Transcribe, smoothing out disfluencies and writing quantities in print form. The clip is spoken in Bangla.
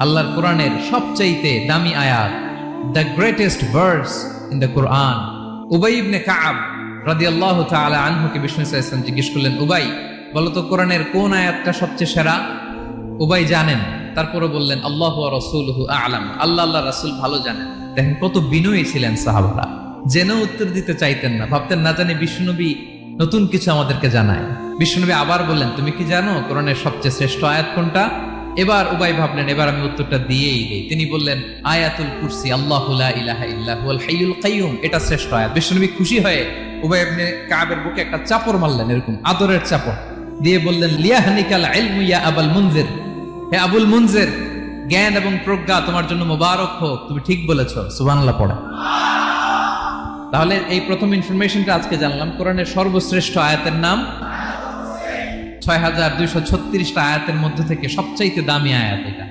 আল্লাহর কোরআনের সবচাইতে দামি আয়াত, the greatest verse in the Quran. Ubay ibn Ka'b রাদিয়াল্লাহু তাআলা আনহুকে বিষ্ণু সাল্লাল্লাহু আলাইহি ওয়াসাল্লাম জিজ্ঞেস করলেন, উবাই বলো তো কোরআনের কোন আয়াতটা সবচেয়ে সেরা? উবাই জানেন, তারপরে বললেন আল্লাহু ওয়া রাসূলুহু আ'লাম, আল্লাহ আল্লাহ রাসূল ভালো জানেন। দেখেন কত বিনয়ী ছিলেন সাহাবারা, জেনেও উত্তর দিতে চাইতেন না, ভাবতেন না জানি বিষ্ণুনবী নতুন কিছু আমাদেরকে জানায়। বিষ্ণুনবী আবার বললেন, তুমি কি জানো কোরআনের সবচেয়ে শ্রেষ্ঠ আয়াত কোনটা? এবার উবাই ভাবলেন এবার আমি উত্তরটা দিয়েই দেই। তিনি বললেন আয়াতুল কুরসি, আল্লাহু লা ইলাহা ইল্লা হুয়াল হাইয়ুল কাইয়ুম, এটা শ্রেষ্ঠ আয়াত। বিষ্ণুনবী খুশি হয়ে উবাই ইবনে কাবের বুকে একটা চাপড় মারলেন, এরকম আদরের চাপড় দিয়ে বললেন, লিয়াহনিকাল ইলমু ইয়া আবুল মুনজির, হে আবুল মুনজির, জ্ঞান এবং প্রজ্ঞা তোমার জন্য মোবারক হোক, তুমি ঠিক বলেছো। সুবহানাল্লাহ পড়ে। তাহলে এই প্রথম ইনফরমেশনটা আজকে জানলাম, কোরআনের সর্বশ্রেষ্ঠ আয়াতের নাম ৬,২৩৬টা আয়াতের মধ্যে থেকে সবচাইতে দামি আয়াত এটা।